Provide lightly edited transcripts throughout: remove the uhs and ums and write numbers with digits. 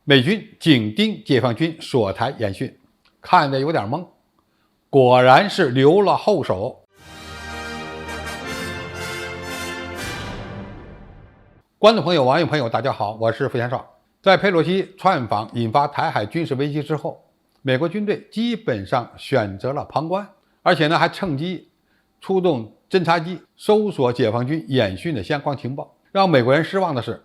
美军紧盯解放军锁台演训，看得有点懵，果然是留了后手。观众朋友、网友朋友，大家好，我是付先少。在佩洛西窜访引发台海军事危机之后，美国军队基本上选择了旁观，而且还趁机出动侦察机搜索解放军演训的相关情报。让美国人失望的是，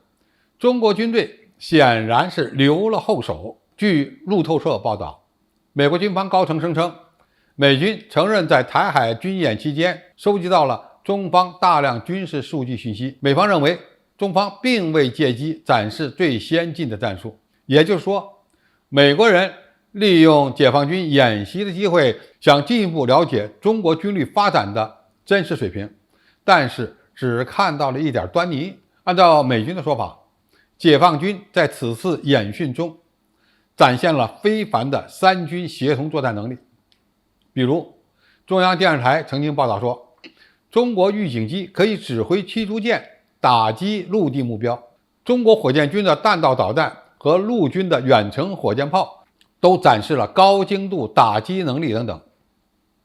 中国军队显然是留了后手。据路透社报道，美国军方高层声称，美军承认在台海军演期间收集到了中方大量军事数据信息。美方认为，中方并未借机展示最先进的战术，也就是说，美国人利用解放军演习的机会，想进一步了解中国军力发展的真实水平，但是只看到了一点端倪。按照美军的说法，解放军在此次演训中展现了非凡的三军协同作战能力。比如，中央电视台曾经报道说，中国预警机可以指挥驱逐舰打击陆地目标，中国火箭军的弹道导弹和陆军的远程火箭炮都展示了高精度打击能力等等。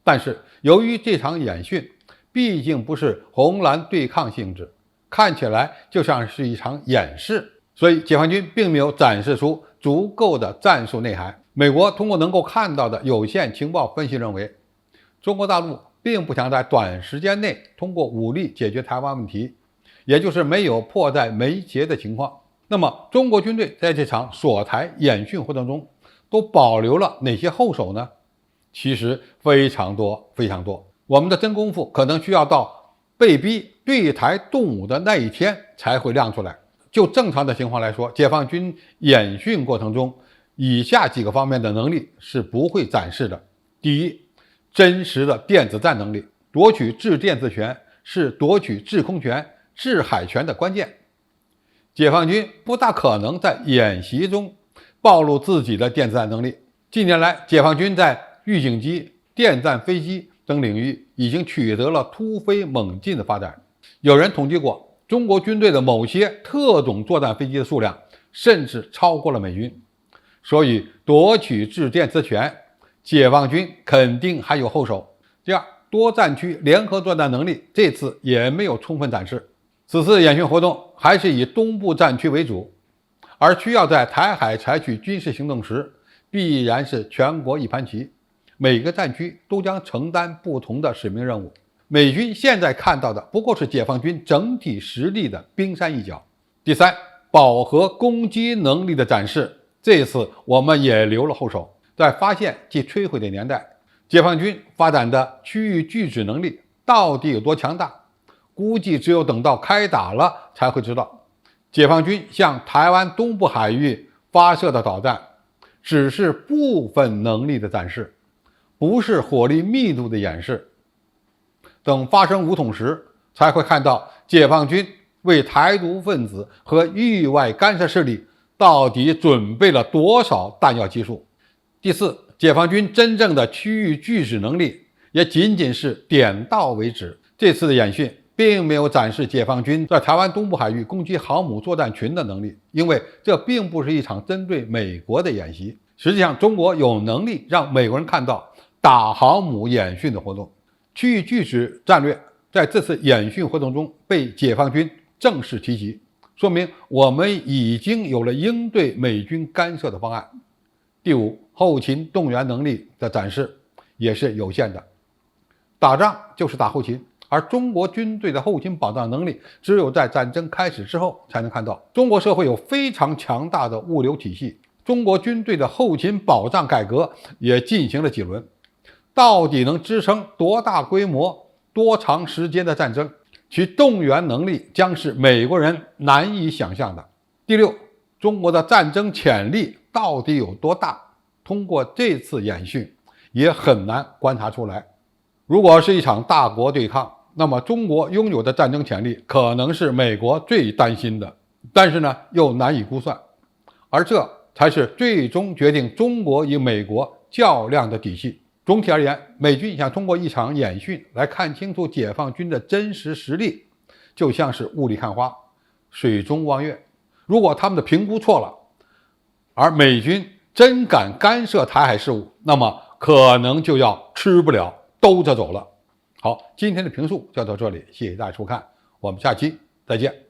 但是由于这场演训毕竟不是红蓝对抗性质，看起来就像是一场演示，所以解放军并没有展示出足够的战术内涵。美国通过能够看到的有限情报分析认为，中国大陆并不想在短时间内通过武力解决台湾问题，也就是没有迫在眉睫的情况。那么中国军队在这场锁台演训活动中都保留了哪些后手呢？其实非常多非常多，我们的真功夫可能需要到被逼对台动武的那一天才会亮出来。就正常的情况来说，解放军演训过程中以下几个方面的能力是不会展示的。第一，真实的电子战能力。夺取制电子权是夺取制空权、制海权的关键。解放军不大可能在演习中暴露自己的电子战能力。近年来，解放军在预警机、电战飞机等领域已经取得了突飞猛进的发展。有人统计过，中国军队的某些特种作战飞机的数量甚至超过了美军。所以夺取制电之权，解放军肯定还有后手。第二，多战区联合作战能力这次也没有充分展示。此次演训活动还是以东部战区为主，而需要在台海采取军事行动时，必然是全国一盘棋，每个战区都将承担不同的使命任务。美军现在看到的不过是解放军整体实力的冰山一角。第三，饱和攻击能力的展示，这次我们也留了后手。在发现及摧毁的年代，解放军发展的区域拒止能力到底有多强大，估计只有等到开打了才会知道。解放军向台湾东部海域发射的导弹只是部分能力的展示，不是火力密度的演示。等发生武统时，才会看到解放军为台独分子和域外干涉势力到底准备了多少弹药基数。第四，解放军真正的区域拒止能力也仅仅是点到为止。这次的演训并没有展示解放军在台湾东部海域攻击航母作战群的能力，因为这并不是一场针对美国的演习。实际上，中国有能力让美国人看到打航母演训的活动。区域拒止战略在这次演训活动中被解放军正式提及，说明我们已经有了应对美军干涉的方案。第五，后勤动员能力的展示也是有限的。打仗就是打后勤，而中国军队的后勤保障能力只有在战争开始之后才能看到。中国社会有非常强大的物流体系，中国军队的后勤保障改革也进行了几轮，到底能支撑多大规模、多长时间的战争，其动员能力将是美国人难以想象的。第六，中国的战争潜力到底有多大？通过这次演训也很难观察出来。如果是一场大国对抗，那么中国拥有的战争潜力可能是美国最担心的，但是又难以估算，而这才是最终决定中国与美国较量的底气。总体而言，美军想通过一场演训来看清楚解放军的真实实力，就像是雾里看花，水中望月。如果他们的评估错了，而美军真敢干涉台海事务，那么可能就要吃不了兜着走了。好，今天的评述就到这里，谢谢大家收看，我们下期再见。